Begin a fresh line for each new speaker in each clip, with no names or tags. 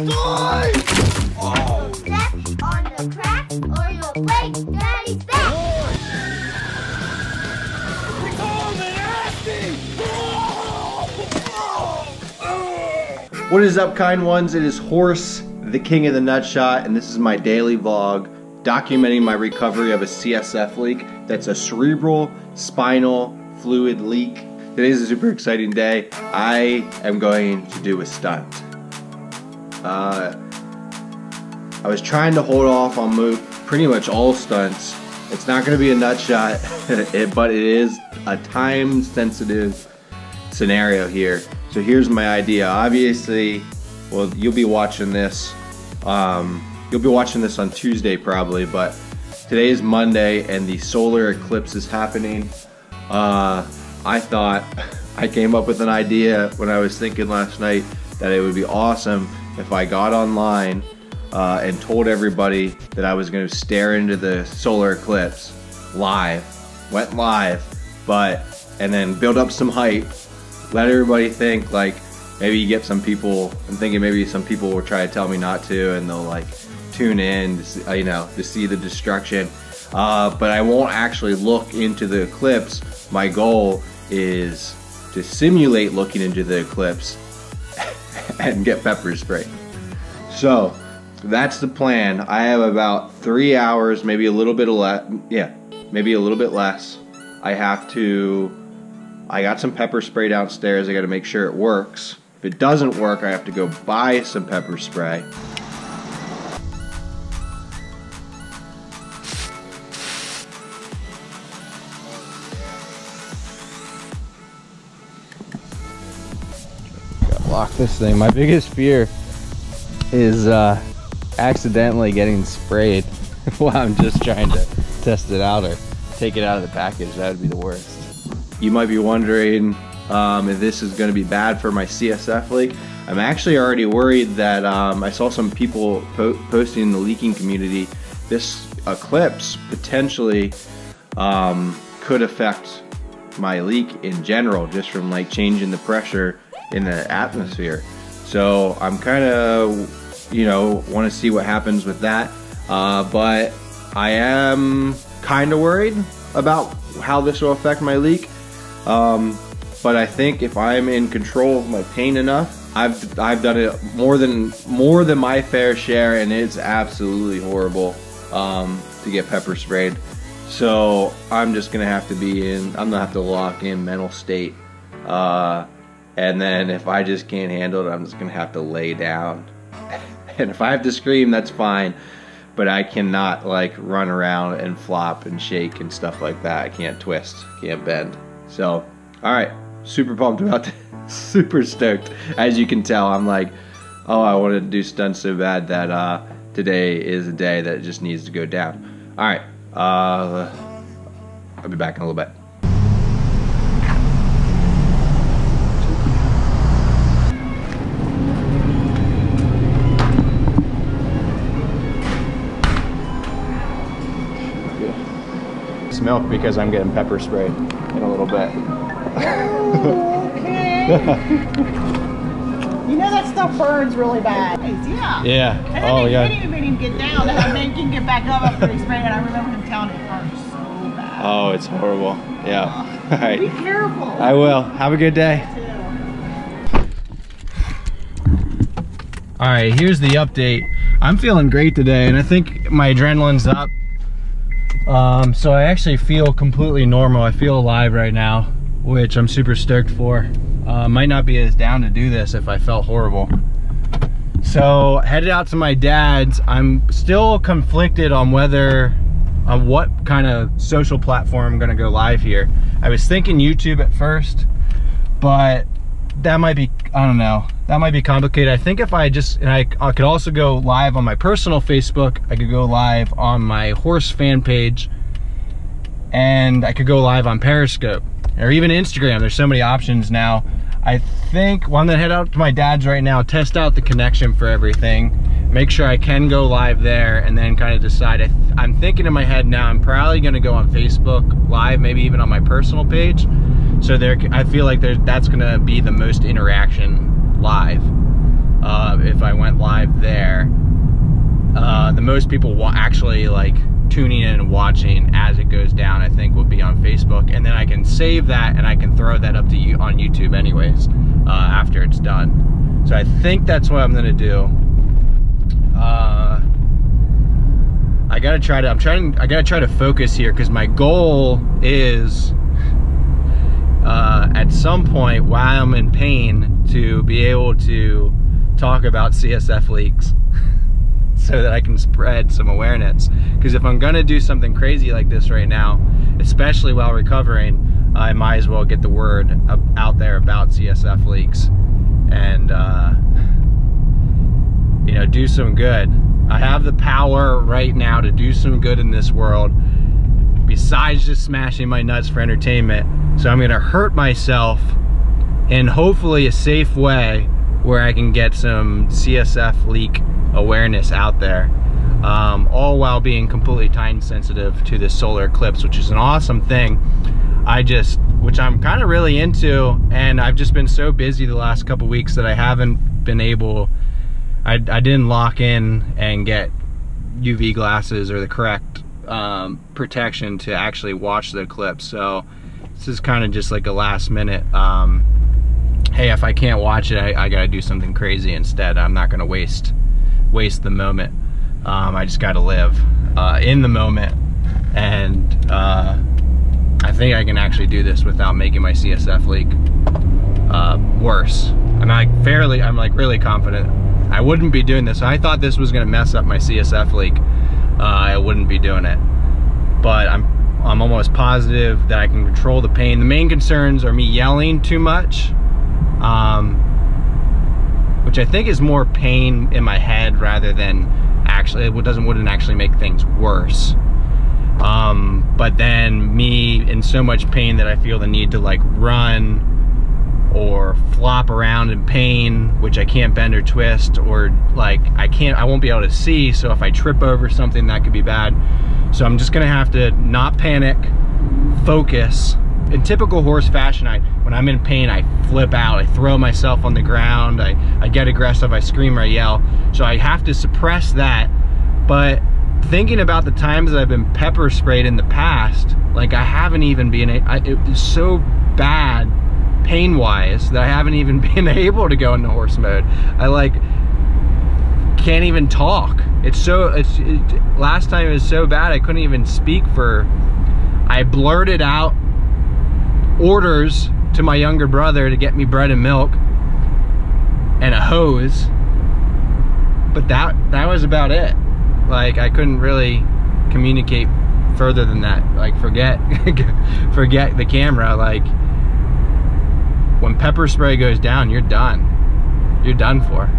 Oh. Step on the crack or you'll break Daddy's back.
What is up, kind ones? It is Horse, the king of the nutshot, and this is my daily vlog documenting my recovery of a CSF leak. That's a cerebral spinal fluid leak. Today is a super exciting day. I am going to do a stunt. I was trying to hold off on pretty much all stunts. It's not going to be a nut shot, but it is a time-sensitive scenario here. So here's my idea. Obviously, well, you'll be watching this. You'll be watching this on Tuesday probably, but today is Monday and the solar eclipse is happening. I thought I came up with an idea when I was thinking last night that it would be awesome if I got online and told everybody that I was going to stare into the solar eclipse live, went live, and then build up some hype. Let everybody think, like, maybe you get some people, I'm thinking maybe some people will try to tell me not to and they'll like tune in to see, to see the destruction. But I won't actually look into the eclipse. My goal is to simulate looking into the eclipse and get pepper sprayed. So that's the plan. I have about 3 hours, maybe a little bit less. Yeah, maybe a little bit less. I got some pepper spray downstairs. I got to make sure it works. If it doesn't work, I have to go buy some pepper spray. Gotta lock this thing. My biggest fear is accidentally getting sprayed while I'm just trying to test it out or take it out of the package. That would be the worst. You might be wondering if this is going to be bad for my CSF leak. I'm actually already worried that I saw some people posting in the leaking community. This eclipse potentially could affect my leak in general, just from like changing the pressure in the atmosphere. So I'm kind of, want to see what happens with that. But I am kind of worried about how this will affect my leak. But I think if I'm in control of my pain enough, I've done it more than my fair share, and it's absolutely horrible to get pepper sprayed. So I'm just gonna have to I'm gonna have to lock in mental state, and then if I just can't handle it, I'm just gonna have to lay down. And if I have to scream, that's fine, but I cannot like run around and flop and shake and stuff like that. I can't twist, can't bend. So, all right, super pumped about this. Super stoked. As you can tell, I'm like, oh, I wanted to do stunts so bad that today is a day that just needs to go down. All right, I'll be back in a little bit. Milk because I'm getting pepper sprayed in a little bit.
Okay. You know that stuff burns really bad.
Yeah.
And oh yeah. He didn't even get down, and then he can get back up after he sprayed it. I remember him telling me it burns so bad.
Oh, it's horrible. Yeah. All right.
Be careful.
I will. Have a good day. All right. Here's the update. I'm feeling great today, and I think my adrenaline's up. So I actually feel completely normal. I feel alive right now, which I'm super stoked for. Might not be as down to do this if I felt horrible. So headed out to my dad's. I'm still conflicted on what kind of social platform I'm gonna go live here. I was thinking YouTube at first, but that might be, I don't know, that might be complicated. I think if I could also go live on my personal Facebook, I could go live on my horse fan page, and I could go live on Periscope, or even Instagram. There's so many options now. I think, well, I'm gonna head out to my dad's right now, test out the connection for everything, make sure I can go live there, and then kind of decide. I'm thinking in my head now, I'm probably gonna go on Facebook live, maybe even on my personal page. So I feel like that's gonna be the most interaction live. if I went live there. The most people actually like tuning in and watching as it goes down, I think, will be on Facebook, and then I can save that and I can throw that up to you on YouTube anyways after it's done. So I think that's what I'm gonna do. I gotta try to focus here, because my goal is at some point while I'm in pain to be able to talk about CSF leaks so that I can spread some awareness. Because if I'm gonna do something crazy like this right now, especially while recovering, I might as well get the word out there about CSF leaks and you know, do some good. I have the power right now to do some good in this world besides just smashing my nuts for entertainment. So I'm gonna hurt myself in hopefully a safe way where I can get some CSF leak awareness out there, all while being completely time sensitive to this solar eclipse, which is an awesome thing. Which I'm kind of really into, and I've just been so busy the last couple weeks that I haven't been able, I didn't lock in and get UV glasses or the correct protection to actually watch the eclipse. So this is kind of just like a last minute, hey, if I can't watch it, I gotta do something crazy instead. I'm not gonna waste the moment. I just gotta live in the moment, and I think I can actually do this without making my CSF leak worse. I'm like really confident I wouldn't be doing this. I thought this was gonna mess up my CSF leak. I wouldn't be doing it, but I'm almost positive that I can control the pain. The main concerns are me yelling too much, which I think is more pain in my head rather than actually, it wouldn't actually make things worse. But then me in so much pain that I feel the need to like run or flop around in pain, which I can't bend or twist, or like I won't be able to see, so if I trip over something that could be bad. So I'm just gonna have to not panic, focus. In typical horse fashion, when I'm in pain, I flip out, I throw myself on the ground, I get aggressive, I scream or I yell. So I have to suppress that. But thinking about the times that I've been pepper sprayed in the past, like I haven't even been, it was so bad pain-wise that I haven't even been able to go into horse mode. I like can't even talk. Last time it was so bad I couldn't even speak I blurted out orders to my younger brother to get me bread and milk and a hose, but that was about it. Like I couldn't really communicate further than that. Like forget the camera. Like when pepper spray goes down, you're done. You're done for.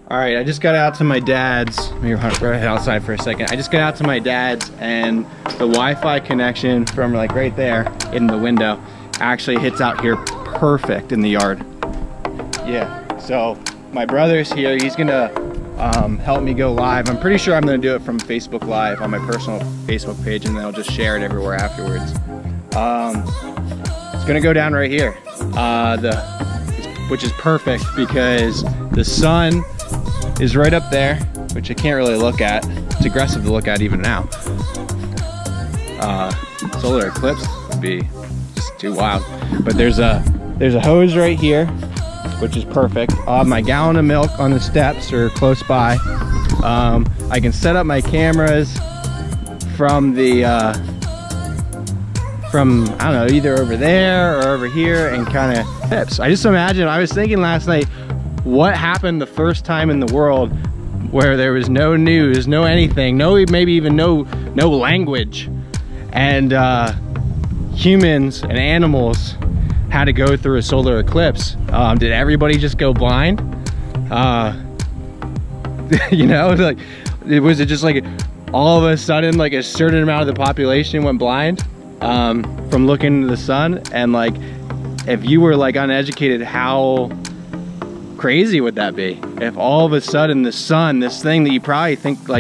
All right, I just got out to my dad's. Let me head outside for a second. I just got out to my dad's, and the Wi-Fi connection from like right there in the window actually hits out here perfect in the yard. Yeah, so my brother's here. He's gonna help me go live. I'm pretty sure I'm gonna do it from Facebook Live on my personal Facebook page, and then I'll just share it everywhere afterwards. It's gonna go down right here, which is perfect because the sun is right up there, which I can't really look at. It's aggressive to look at even now. Solar eclipse would be just too wild. But there's a hose right here, which is perfect. I'll have my gallon of milk on the steps or close by. I can set up my cameras from I don't know, either over there or over here, and kind of tips. I just imagine, I was thinking last night, what happened the first time in the world where there was no news, no anything, maybe even no language, and humans and animals had to go through a solar eclipse. Did everybody just go blind? You know, like, was it just like all of a sudden like a certain amount of the population went blind from looking into the sun? And like, if you were like uneducated, how crazy would that be if all of a sudden the sun, this thing that you probably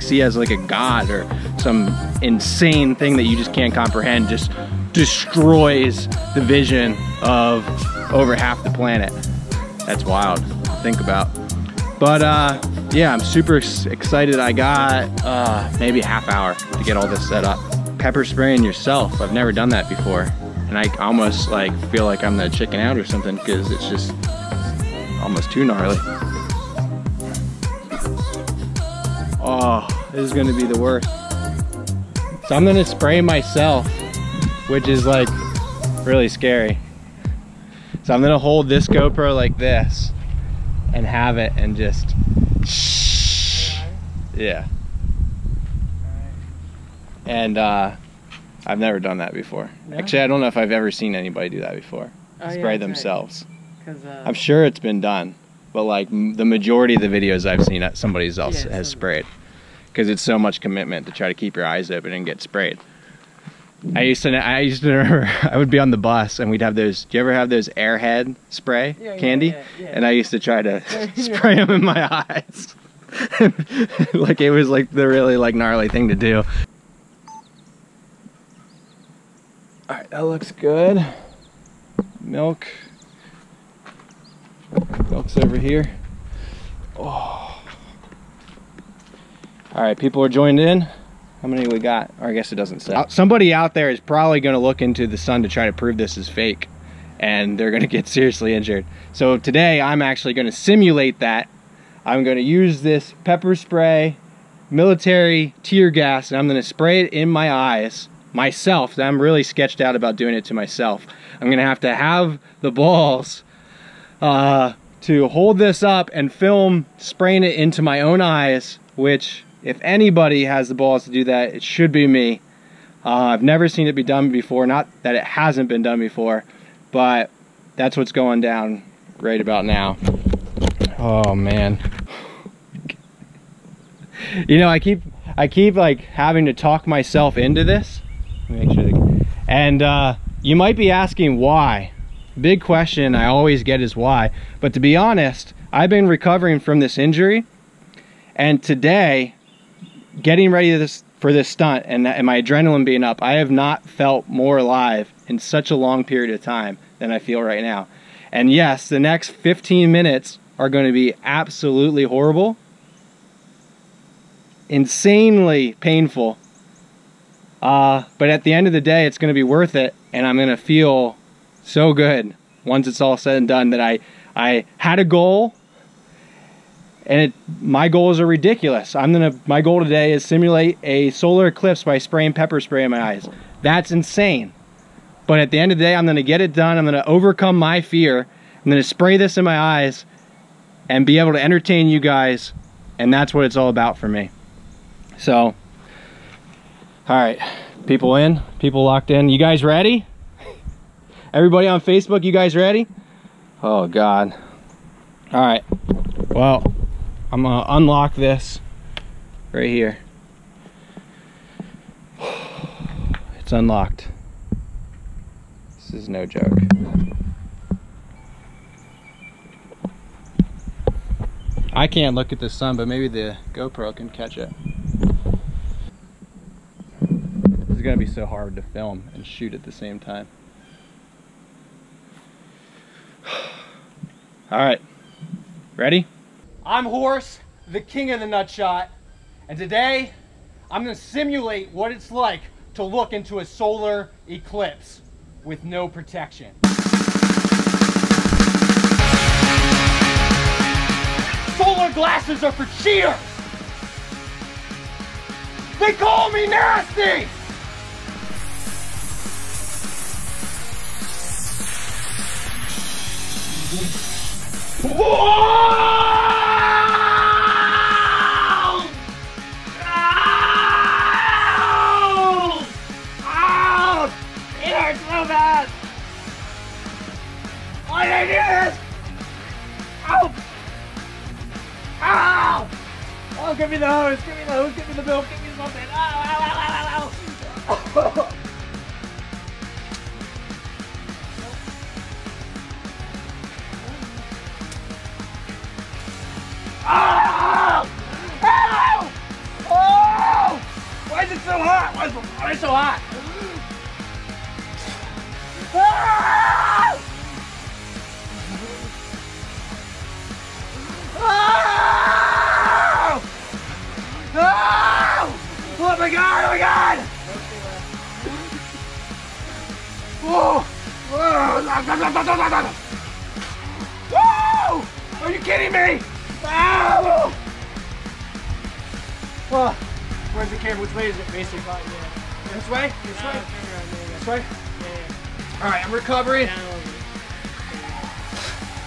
see as like a god or some insane thing that you just can't comprehend, just destroys the vision of over half the planet. That's wild to think about. But yeah, I'm super excited. I got maybe a half hour to get all this set up. Pepper spraying yourself, I've never done that before. And I almost like feel like I'm the chicken out or something because it's just almost too gnarly. Oh, this is gonna be the worst. So I'm gonna spray myself, which is like really scary. So I'm gonna hold this GoPro like this and have it and just, yeah. And I've never done that before. No? Actually, I don't know if I've ever seen anybody do that before. Spray themselves. Right. I'm sure it's been done, but like the majority of the videos I've seen, somebody else has sprayed. Because it's so much commitment to try to keep your eyes open and get sprayed. I used to remember, I would be on the bus and we'd have those, do you ever have those Airhead spray candy? Yeah. And I used to try to spray them in my eyes. Like it was like the really like gnarly thing to do. All right, that looks good. Milk's over here. Oh. All right, people are joined in. How many we got? Or I guess it doesn't say. Somebody out there is probably gonna look into the sun to try to prove this is fake and they're gonna get seriously injured. So today I'm actually gonna simulate that. I'm gonna use this pepper spray, military tear gas, and I'm gonna spray it in my eyes myself. I'm really sketched out about doing it to myself. I'm gonna have the balls to hold this up and film spraying it into my own eyes, which if anybody has the balls to do that, it should be me. I've never seen it be done before. Not that it hasn't been done before, but that's what's going down right about now. Oh man. You know, I keep like having to talk myself into this. Let me make sure and you might be asking why. Big question I always get is why. But to be honest, I've been recovering from this injury, and today, getting ready for this stunt and my adrenaline being up, I have not felt more alive in such a long period of time than I feel right now. And yes, the next 15 minutes are going to be absolutely horrible, insanely painful, but at the end of the day, it's going to be worth it, and I'm going to feel so good once it's all said and done that I had a goal. And my goals are ridiculous. My goal today is simulate a solar eclipse by spraying pepper spray in my eyes. That's insane. But at the end of the day, I'm gonna get it done. I'm gonna overcome my fear. I'm gonna spray this in my eyes and be able to entertain you guys. And that's what it's all about for me. So, all right, people in, people locked in. You guys ready? Everybody on Facebook, you guys ready? Oh God. All right, well, I'm gonna unlock this right here. It's unlocked. This is no joke. I can't look at the sun, but maybe the GoPro can catch it. This is gonna be so hard to film and shoot at the same time. All right, ready? I'm Horse, the king of the nutshot, and today I'm going to simulate what it's like to look into a solar eclipse with no protection. Solar glasses are for cheaters! They call me nasty! Whoa! So bad! Why did I do this? Ow! Ow! Oh, give me the hose, give me the hose, give me the milk, give me something. Ow, ow, ow, ow, ow, ow. Ow! Ow! Oh! Why is it so hot? Why is the water so hot?
Ah! Oh! Oh! Oh my god! Oh my god! Whoa! Whoa! Whoa! Are you kidding me? Ow! Well, where's the camera? Which way is it? Basically, yeah. This way? This way? This way? Yeah. Alright, I'm recovering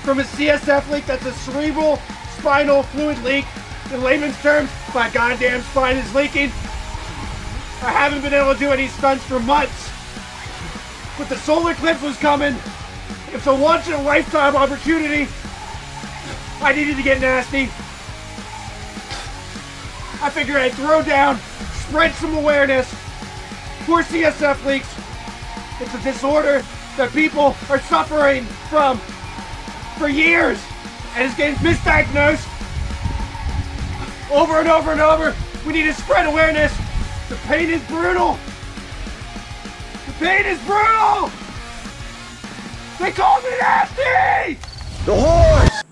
from a CSF leak. That's a cerebral spinal fluid leak. In layman's terms, my goddamn spine is leaking. I haven't been able to do any stunts for months. But the solar eclipse was coming. It's a once in a lifetime opportunity. I needed to get nasty. I figured I'd throw down, spread some awareness. Poor CSF leaks. It's a disorder that people are suffering from for years, and it's getting misdiagnosed over and over and over. We need to spread awareness. The pain is brutal. The pain is brutal. They called me nasty. The horse.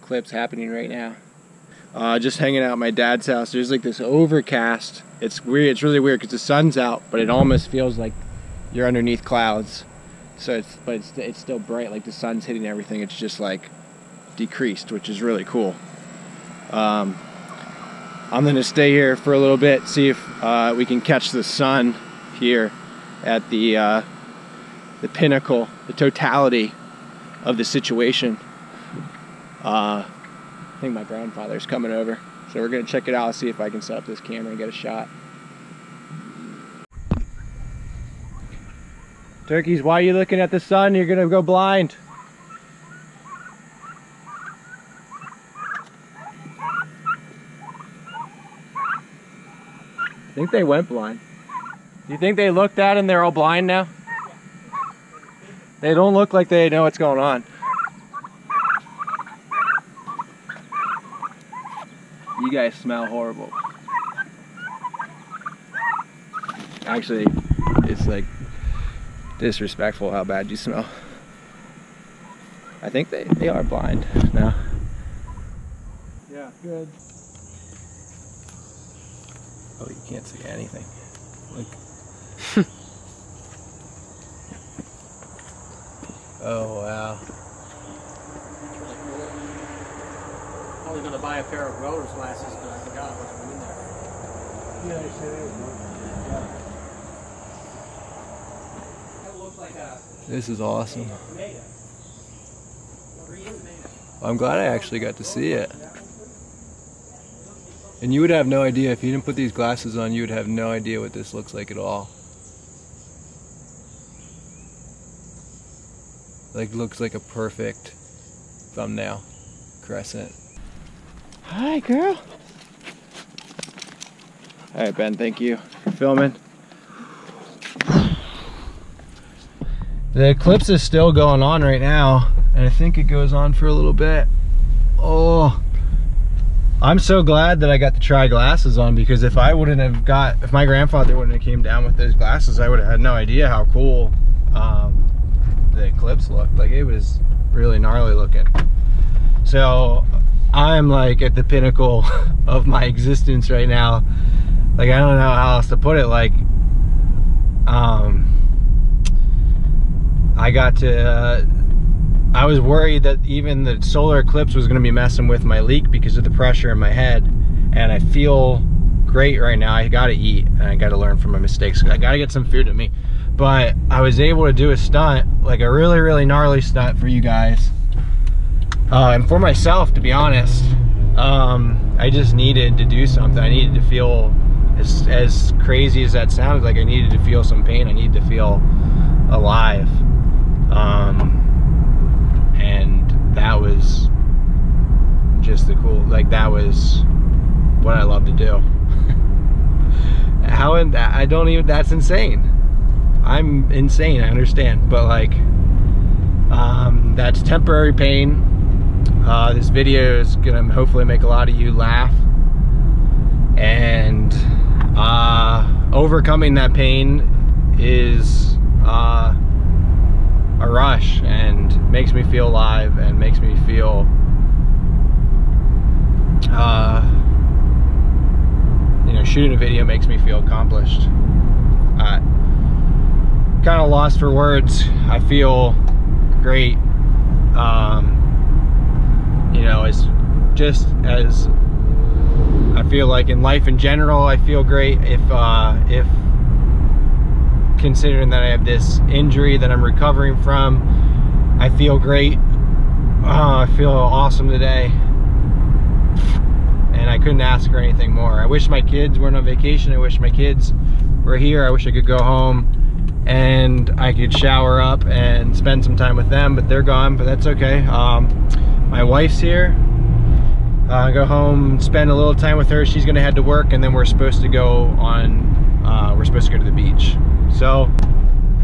Eclipse happening right now. Just hanging out at my dad's house. There's like this overcast. It's weird. It's really weird because the sun's out, but it almost feels like you're underneath clouds. So it's still bright. Like the sun's hitting everything. It's just like decreased, which is really cool. I'm gonna stay here for a little bit, see if we can catch the sun here at the pinnacle, the totality of the situation. I think my grandfather's coming over, so we're gonna check it out, see if I can set up this camera and get a shot. Turkeys, why are you looking at the sun? You're gonna go blind. I think they went blind. Do you think they looked at and they're all blind now? They don't look like they know what's going on. You guys smell horrible. Actually, it's like disrespectful how bad you smell. I think they are blind now.
Yeah, good.
Oh, you can't see anything. Look. Oh, wow.
I was going to buy a pair of rollers glasses, but I forgot what's in there.
Yeah, I said it.
That looks like a
This is awesome.
tomato.
I'm glad I actually got to see it. And you would have no idea, if you didn't put these glasses on, you would have no idea what this looks like at all. Like, looks like a perfect thumbnail crescent. Hi, girl. All right, Ben, thank you for filming. The eclipse is still going on right now, and I think it goes on for a little bit. Oh, I'm so glad that I got to try glasses on, because if my grandfather wouldn't have came down with those glasses, I would have had no idea how cool the eclipse looked. Like, it was really gnarly looking. So I'm like at the pinnacle of my existence right now. Like, I don't know how else to put it. Like, I was worried that even the solar eclipse was going to be messing with my leak because of the pressure in my head, and I feel great right now. I gotta eat and I gotta learn from my mistakes. I gotta get some food in me. But I was able to do a stunt, like a really, really gnarly stunt for you guys, and for myself, to be honest. I just needed to do something. I needed to feel, as crazy as that sounded, like I needed to feel some pain. I needed to feel alive. And that was just the cool, like, that was what I love to do. That's insane. I'm insane, I understand, but like, that's temporary pain. This video is gonna hopefully make a lot of you laugh, and overcoming that pain is a rush and makes me feel alive and makes me feel you know, shooting a video makes me feel accomplished. Kind of lost for words. I feel great. You know, it's just as I feel like in life in general, I feel great. If considering that I have this injury that I'm recovering from, I feel great. I feel awesome today, and I couldn't ask for anything more. I wish my kids weren't on vacation. I wish my kids were here. I wish I could go home and I could shower up and spend some time with them, but they're gone, but that's okay. My wife's here. Go home, spend a little time with her. She's gonna head to work, and then we're supposed to go on, we're supposed to go to the beach. So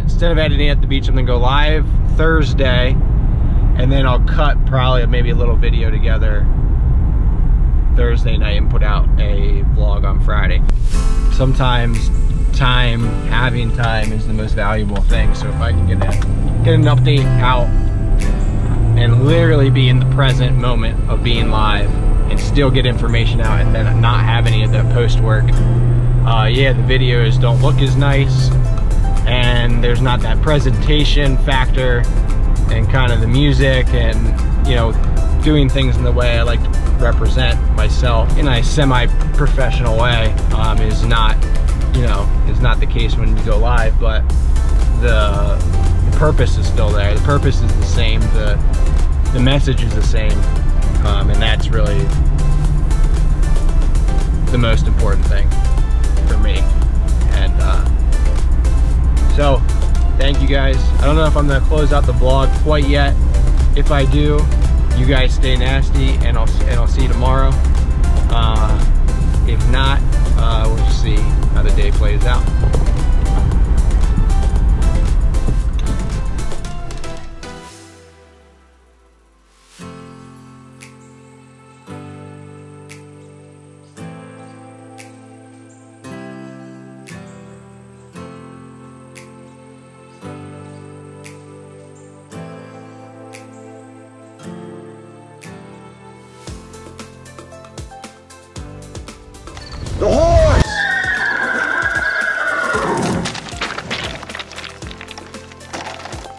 instead of editing at the beach, I'm gonna go live Thursday, and then I'll cut probably maybe a little video together Thursday night and put out a vlog on Friday. Sometimes having time is the most valuable thing. So if I can get an update out and literally be in the present moment of being live and still get information out, and then not have any of the post work, yeah, the videos don't look as nice, and there's not that presentation factor and kind of the music and, you know, doing things in the way I like to represent myself in a semi-professional way is not, you know, is not the case when you go live. But the purpose is still there. The purpose is the same. The message is the same, and that's really the most important thing for me. And so thank you guys. I don't know if I'm gonna close out the vlog quite yet. If I do, you guys stay nasty, and I'll see you tomorrow. If not, we'll see how the day plays out.